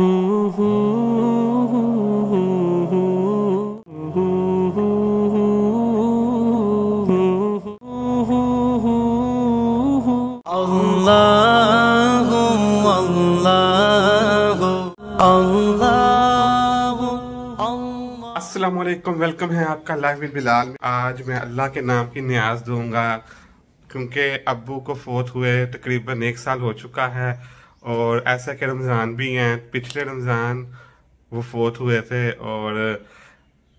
अस्सलामुअलैकुम, वेलकम है आपका लाइव विद बिलाल में। आज मैं अल्लाह के नाम की नियाज दूंगा क्योंकि अब्बू को फोत हुए तकरीबन 1 साल हो चुका है और ऐसा के रमज़ान भी हैं। पिछले रमज़ान वो फोत हुए थे और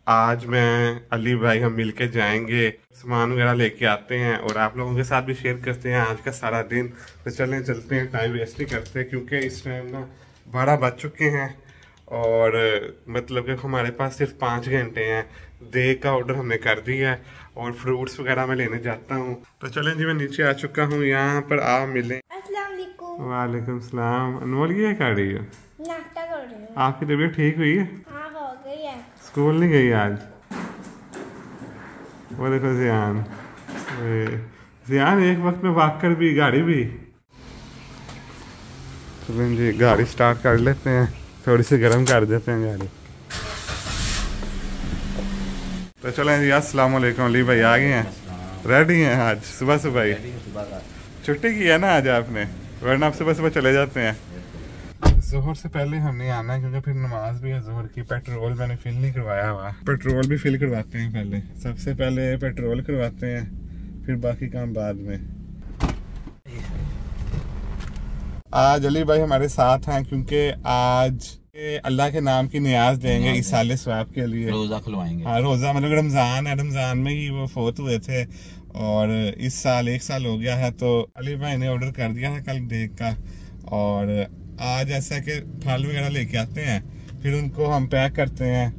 आज मैं अली भाई हम मिल के जाएंगे, सामान वगैरह लेके आते हैं और आप लोगों के साथ भी शेयर करते हैं आज का सारा दिन। तो चलते हैं, टाइम वेस्ट नहीं करते क्योंकि इस टाइम ना 12 बज चुके हैं और मतलब कि हमारे पास सिर्फ 5 घंटे हैं। डे का ऑर्डर हमने कर दिया है और फ्रूट्स वगैरह मैं लेने जाता हूँ। तो चलें जी, मैं नीचे आ चुका हूँ, यहाँ पर आप मिलें। वालेकुम सलाम। अनमोल ये कर रही हो? नाश्ता कर रही हूँ। आपकी तबीयत ठीक हुई है? हाँ, हो गई है। स्कूल नहीं गई आज? वो देखो जियान, जियान एक वक्त में वाक कर भी गाड़ी भी। चलें जी, गाड़ी स्टार्ट कर लेते हैं, थोड़ी सी गर्म कर देते हैं गाड़ी। तो चलें जी, अस्सलाम वालेकुम। अली भाई आ गए हैं, रेडी हैं? आज सुबह सुबह ही छुट्टी की है ना आज आपने, वरना आप सुबह सुबह चले जाते हैं। जोहर से पहले हमने आना है क्योंकि फिर नमाज भी है जोहर की। पेट्रोल मैंने फिल नहीं करवाया हुआ, पेट्रोल भी फिल करवाते हैं पहले। सबसे पहले पेट्रोल करवाते हैं, फिर बाकी काम बाद में। आज अली भाई हमारे साथ हैं क्योंकि आज अल्लाह के नाम की नियाज देंगे इस साल स्वाब के लिए। रोजा खुलवाएंगे। हाँ, रोजा मतलब रमजान है, रमजान में ही वो फोत हुए थे और इस साल 1 साल हो गया है। तो अली भाई ने ऑर्डर कर दिया है कल देख का और आज ऐसा कि फल वगैरह लेके आते हैं, फिर उनको हम पैक करते हैं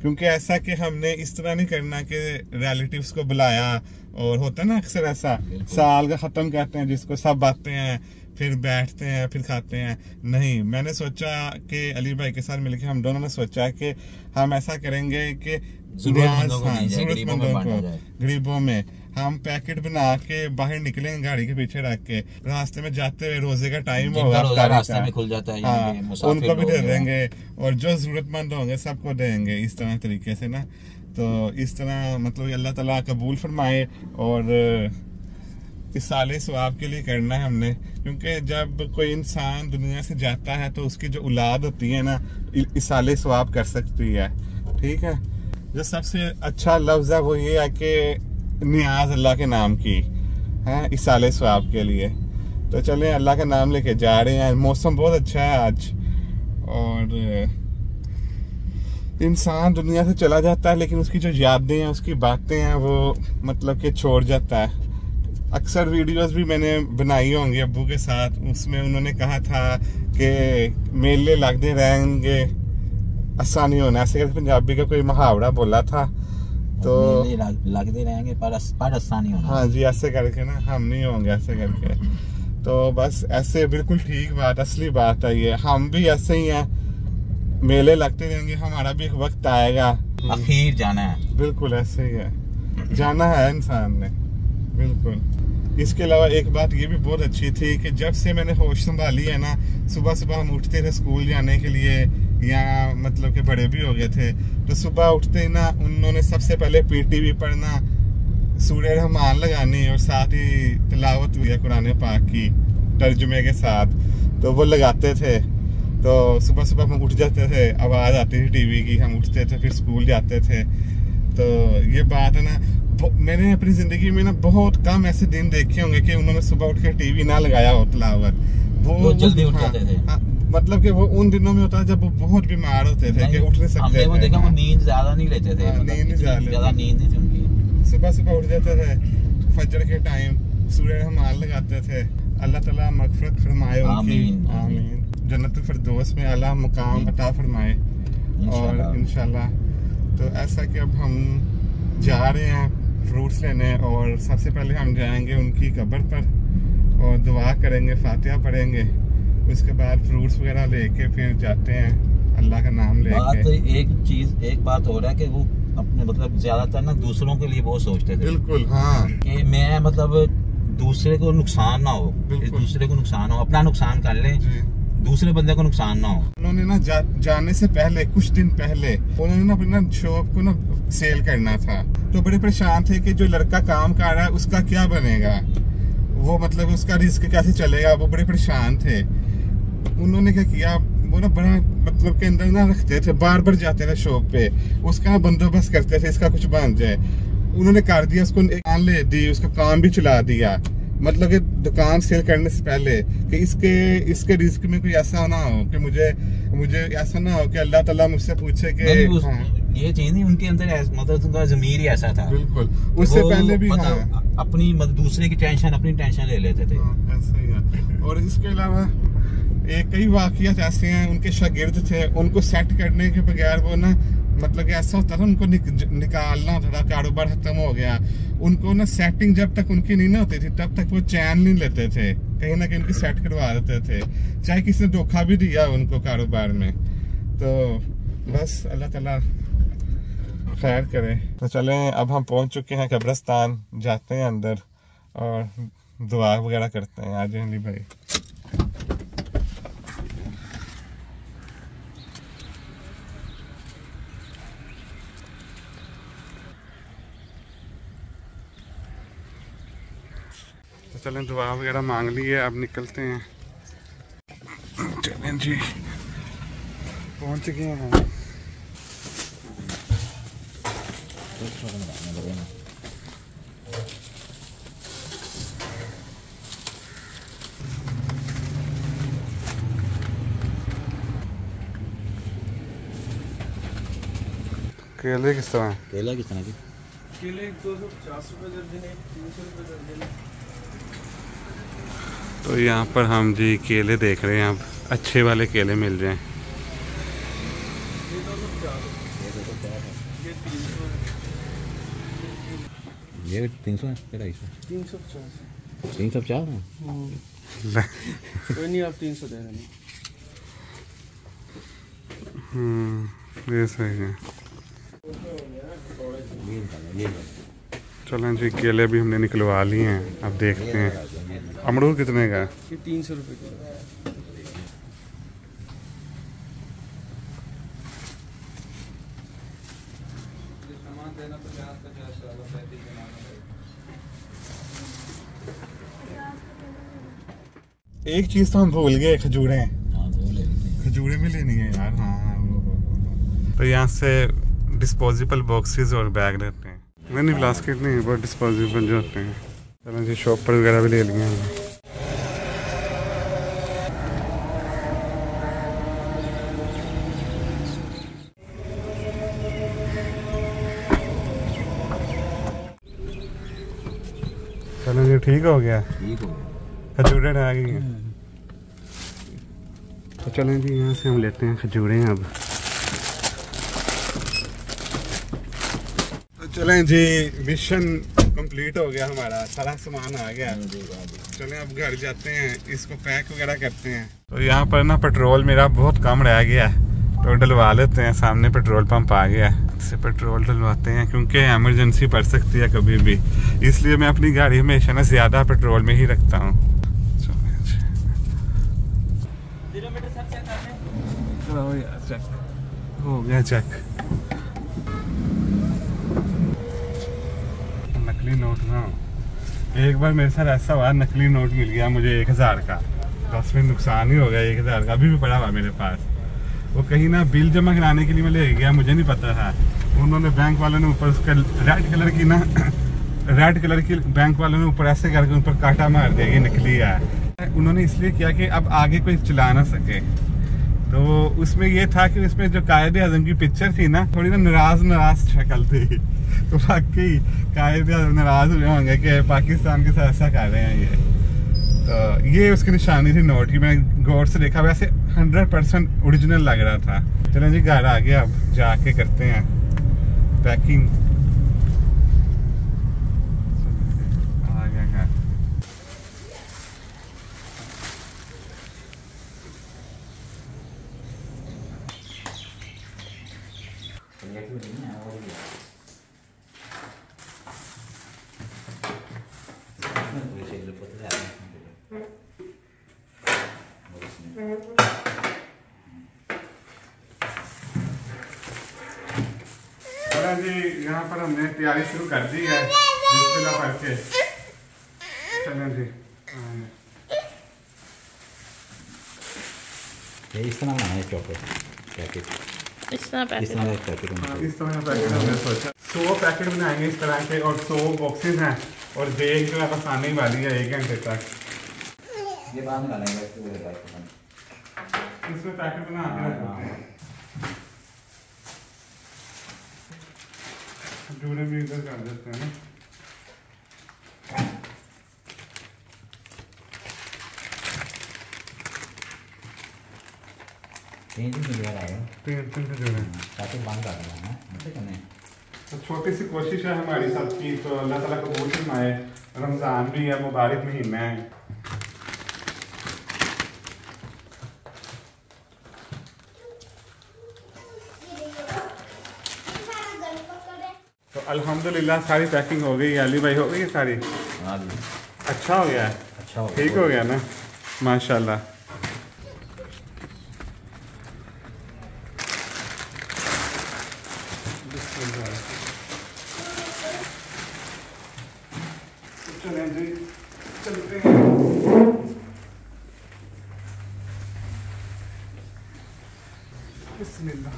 क्योंकि ऐसा कि हमने इस तरह नहीं करना कि रिलेटिव्स को बुलाया और होता है ना अक्सर ऐसा साल का ख़त्म करते हैं जिसको सब आते हैं फिर बैठते हैं फिर खाते हैं। नहीं, मैंने सोचा कि अली भाई के साथ मिलकर हम दोनों ने सोचा कि हम ऐसा करेंगे कि जरूरतमंदों को, गरीबों में हम पैकेट बना के बाहर निकलेंगे गाड़ी के पीछे रख के। रास्ते में जाते हुए रोजे का टाइम होगा, रास्ते में खुल जाता है, हाँ, उनको भी दे देंगे और जो जरूरतमंद होंगे सबको देंगे इस तरह तरीके से ना। तो इस तरह मतलब अल्लाह ताला कबूल फरमाए और इस साल सवाब के लिए करना है हमने क्योंकि जब कोई इंसान दुनिया से जाता है तो उसकी जो औलाद होती है ना इस साल सवाब कर सकती है। ठीक है, जो सबसे अच्छा लफ्ज़ है वो ये है कि नियाज अल्लाह के नाम की है इस साल सवाब के लिए। तो चलें, अल्लाह का नाम लेके जा रहे हैं। मौसम बहुत अच्छा है आज और इंसान दुनिया से चला जाता है लेकिन उसकी जो यादें हैं, उसकी बातें हैं वो मतलब कि छोड़ जाता है। अक्सर वीडियोस भी मैंने बनाई होंगी अब्बू के साथ, उसमें उन्होंने कहा था कि मेले लगते रहेंगे आसानी होना, ऐसे पंजाबी का कोई मुहावरा बोला था। तो लगते रहेंगे पर आसानी होना। हाँ जी, ऐसे करके ना हम नहीं होंगे ऐसे करके। तो बस ऐसे बिल्कुल ठीक बात, असली बात है ये। हम भी ऐसे ही हैं, मेले लगते रहेंगे, हमारा भी एक वक्त आएगा, आखिर जाना है। बिल्कुल ऐसे ही है, जाना है इंसान ने, बिल्कुल। इसके अलावा एक बात ये भी बहुत अच्छी थी कि जब से मैंने होश संभाली है ना, सुबह सुबह हम उठते थे स्कूल जाने के लिए, या मतलब कि बड़े भी हो गए थे तो सुबह उठते ही ना उन्होंने सबसे पहले पीटीवी पढ़ना, सूरह रहमान लगानी और साथ ही तिलावत हुई कुरान पाक की तर्जुमे के साथ, तो वो लगाते थे। तो सुबह सुबह हम उठ जाते थे, आवाज़ आती थी टीवी की, हम उठते थे फिर स्कूल जाते थे। तो ये बात है ना, मैंने अपनी ज़िंदगी में ना बहुत कम ऐसे दिन देखे होंगे कि उन्होंने सुबह उठ के टीवी ना लगाया हो तिलावत। वो जल्दी उठ जाते थे। हाँ, मतलब कि वो उन दिनों में होता है जब वो बहुत बीमार होते थे कि उठ नहीं सकते थे। वो देखा, वो नींद ज़्यादा नहीं लेते थे, नींद ज़्यादा नींद नहीं थी उनकी। सुबह सुबह उठ जाते थे, फजर के टाइम सूरह रहमान लगाते थे। अल्लाह ताला मगफरत फरमाए उनकी, आमीन। जन्नतुल फिरदौस में आला मुकाम अता फरमाए और इंशाल्लाह। तो ऐसा कि अब हम जा रहे हैं फ्रूट्स लेने और सबसे पहले हम जाएंगे उनकी कब्र पर और दुआ करेंगे, फातिहा पढ़ेंगे, उसके बाद फ्रूट्स वगैरह लेके फिर जाते हैं अल्लाह का नाम लेके। एक बात हो रहा है कि वो अपने मतलब ज्यादातर ना दूसरों के लिए बहुत सोचते थे। बिल्कुल, हाँ, कि मैं मतलब दूसरे को नुकसान ना हो, दूसरे को नुकसान हो, अपना नुकसान कर ले दूसरे बंदे को नुकसान ना हो। उन्होंने ना जाने से पहले कुछ दिन पहले उन्होंने ना अपनी शॉप को ना सेल करना था, तो बड़े परेशान थे कि जो लड़का काम कर रहा है उसका क्या बनेगा, वो मतलब उसका रिस्क कैसे चलेगा। वो बड़े परेशान थे। उन्होंने क्या किया, वो ना बड़ा मतलब के अंदर ना रखते थे, बार बार जाते थे शॉप पे, उसका बंदोबस्त करते थे इसका कुछ बन जाए। उन्होंने कर दिया, उसको दुकान ले दी, उसका काम भी चला दिया, मतलब कि दुकान सेल करने से पहले कि इसके रिस्क में कोई ऐसा ना हो कि मुझे ऐसा ना हो कि अल्लाह ताला मुझसे पूछे कि ये चीज नहीं उनके अंदर, मतलब उनका ज़मीर ही ऐसा था। बिल्कुल, उससे पहले भी मतलब अपनी दूसरे की टेंशन अपनी टेंशन ले लेते थे। ऐसा ही है। और इसके अलावा कई वाकयात ऐसे हैं, उनके शागिर्द थे, उनको सेट करने के बगैर वो ना मतलब कि ऐसा होता था उनको निकालना था, कारोबार खत्म हो गया। उनको ना सेटिंग जब तक उनकी नहीं ना होती थी तब तक वो चैन नहीं लेते थे, कहीं ना कहीं उनकी सेट करवा देते थे, चाहे किसी ने धोखा भी दिया उनको कारोबार में। तो बस अल्लाह ताला खैर करे। तो चलें, अब हम पहुंच चुके हैं कब्रिस्तान, जाते हैं अंदर और दुआ वगैरह करते हैं। आज अली भाई तो चलें, दुआ वगैरह मांग ली है, अब निकलते हैं। चलें जी, पहुंच चुके हैं हम। केले किस तरह? केला किस तरह की? केले 250 रुपये दर्जन है, 300 रुपये दर्जन है। तो यहाँ पर हम जी केले देख रहे हैं, अब अच्छे वाले केले मिल जाएं। ये 300 है, 350 350 है। कोई नहीं, आप 300 दे रहे हैं। ये सही है। चलें जी, केले भी हमने निकलवा लिए हैं, अब देखते हैं। अमरूद कितने का? ये 300 रुपये किलो। एक चीज तो हम भूल गए, खजूरें। खजूरें भी लेनी है यार। हाँ, तो यहाँ से डिस्पोजेबल बॉक्सेस और बैग लेते हैं। नहीं प्लास्टिक नहीं, बहुत डिस्पोजेबल जो होते हैं। चलो जी, शॉपर वगैरह भी ले लिए हैं। चलो जी, ठीक हो गया, खजूरें आ गई हैं। तो चलें जी, यहाँ से हम लेते हैं खजूरें अब। तो चलें जी, मिशन कंप्लीट हो गया हमारा, सारा सामान आ गया। चलें अब घर जाते हैं, इसको पैक वगैरह करते हैं। तो यहाँ पर ना पेट्रोल मेरा बहुत कम रह गया, तो डलवा लेते हैं। सामने पेट्रोल पंप आ गया, इससे पेट्रोल डलवाते हैं, क्योंकि इमरजेंसी पड़ सकती है कभी भी, इसलिए मैं अपनी गाड़ी हमेशा ना ज़्यादा पेट्रोल में ही रखता हूँ। हो गया चेक। नकली नोट ना, एक बार मेरे साथ ऐसा हुआ, नकली नोट मिल गया मुझे 1000 का, तो उसमें नुकसान ही हो गया। 1000 का अभी भी पड़ा हुआ मेरे पास। वो कहीं ना बिल जमा कराने के लिए मैं ले गया, मुझे नहीं पता था। उन्होंने बैंक वालों ने ऊपर उसका रेड कलर की ना रेड कलर की बैंक वालों ने ऊपर ऐसे करके ऊपर काटा मार दिया, ये नकली है। उन्होंने इसलिए किया कि अब आगे कोई चला ना सके। तो उसमें ये था कि उसमें जो कायदे आज़म की पिक्चर थी ना, थोड़ी ना नाराज शक्ल थी, तो वाकई कायदे आज़म नाराज हुए होंगे कि पाकिस्तान के साथ ऐसा कर रहे हैं ये। तो ये उसकी निशानी थी नोट की, मैंने गौर से देखा, वैसे 100% ओरिजिनल लग रहा था। चलें जी, घर आ गया, अब जाके करते हैं पैकिंग। आ गया घर। चलो जी, यहाँ पर हमने तैयारी शुरू कर दी है बिस्मिल्लाह पढ़ के। चलो जी, ये इस तरह बनाना है चॉकलेट पैकेट, इस तरह का पैकेट हमने सोचा। 100 पैकेट बनाएंगे इस तरह के, और 100 बॉक्सेस हैं, और देख जो है बस आने वाली है 1 घंटे तक। ये बाद में डालेंगे इसमें पैकेट बना के रखते हैं। जूड़े भी इधर कर देते हैं ना। 3 से जुड़ा है, 3 से जुड़े पैकेट बंद कर देना है करने। तो छोटी सी कोशिश है हमारी सबकी, तो अल्लाह ताला कबूल फरमाए। रमज़ान भी है, मुबारक महीना है। तो अल्हम्दुलिल्लाह सारी पैकिंग हो गई है। अली भाई हो गई है सारी? हाँ जी, अच्छा हो गया है, अच्छा हो गया, ठीक हो गया ना, माशाल्लाह। चलें जी, चलते हैं। बिस्मिल्लाह।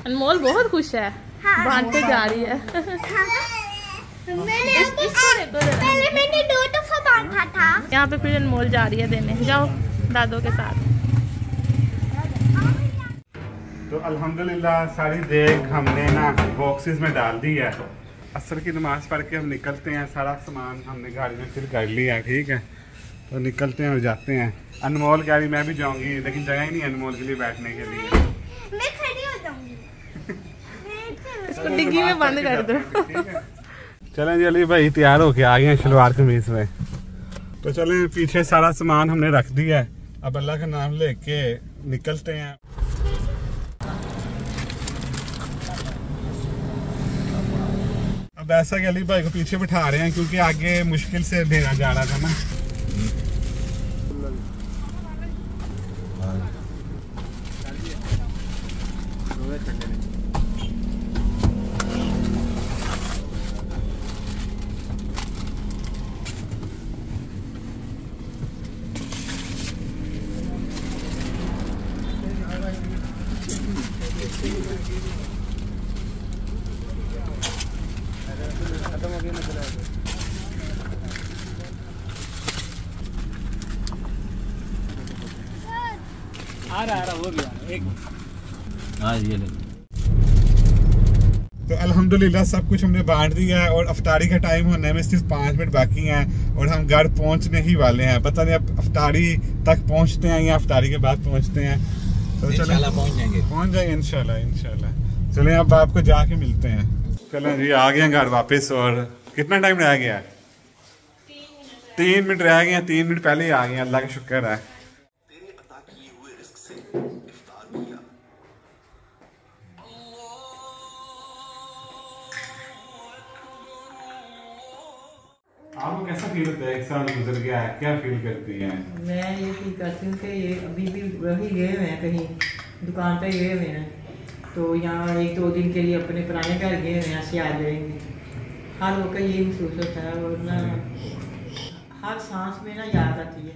अनमोल बहुत खुश है, बांटते जा रही है। पहले मैंने 2 दफा बांटा था। यहाँ पे फिर अनमोल जा रही है देने, जाओ दादों के साथ। तो अल्हम्दुलिल्लाह सारी देख हमने ना बॉक्सेस में डाल दी है। असर की नमाज पढ़ के हम निकलते हैं, सारा सामान हमने गाड़ी में फिल कर लिया है, ठीक है। तो निकलते हैं और जाते हैं। अनमोल कह रही मैं भी जाऊंगी, लेकिन जगह ही नहीं अनमोल के लिए बैठने के लिए। मैं खड़ी हो जाऊंगी। इसको डिग्गी में बंद कर दो। चलें जी, अली भाई तैयार होके आ गए हैं शलवार कमीज में। तो चलें, पीछे सारा सामान हमने रख दिया है, अब अल्लाह का नाम लेके निकलते हैं। अब ऐसा कि अली भाई को पीछे बिठा रहे हैं क्योंकि आगे मुश्किल से अंधेरा जा रहा था ना। आ रहा वो भी एक। हाँ ये ले। तो अल्हम्दुलिल्लाह सब कुछ हमने बांट दिया है, और अफ्तारी का टाइम होने में सिर्फ 5 मिनट बाकी हैं, और हम घर पहुंचने ही वाले हैं। पता नहीं अब अफ्तारी तक पहुंचते हैं या अफ्तारी के बाद पहुंचते हैं। तो चलो पहुंच जाएंगे इंशाल्लाह। चलें अब आपको जाके मिलते हैं। चलें जी, आ गए हैं घर वापस। और कितना टाइम रह गया है? 3 मिनट रह गए हैं। 3 मिनट पहले ही आ गए हैं, अल्लाह का शुक्र है। आपको कैसा फील होता है? 1 साल गुजर गया है, क्या फील करती हैं? मैं ये फील करती हूँ कि ये अभी भी वही गए हुए हैं, कहीं दुकान पे गए हुए हैं, तो यहाँ 1-2 दिन के लिए अपने पुराने घर गए हुए हैं, ऐसे आ जाएंगे। हर वक्त यही महसूस होता है, और ना हर सांस में ना याद आती है।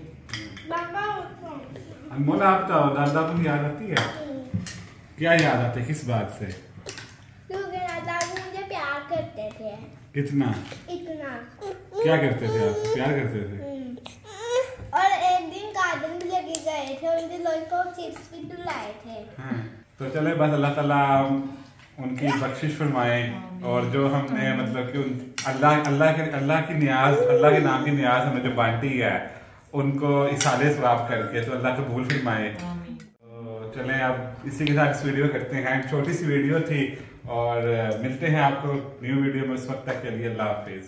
अनमोल आप बताओ, दादा को याद आती है? क्या याद आती है, किस बात से? क्योंकि दादा मुझे प्यार करते थे। कितना? इतना। क्या करते थे आप? प्यार करते थे? और एक दिन गार्डन भी लेके गए थे, उनके लोग को चिप्स भी लाए थे। हाँ। तो चले बस अल्लाह ताला उनकी बख्शिश फरमाए, और जो हमने मतलब कि अल्लाह के नाम की न्याज हमने जो बांटी है उनको इसाले सवाब करके, तो अल्लाह कबूल फरमाए। तो चलें अब इसी के साथ इस वीडियो करते हैं। छोटी सी वीडियो थी, और मिलते हैं आपको न्यू वीडियो में। उस वक्त तक के लिए अल्लाह हाफिज।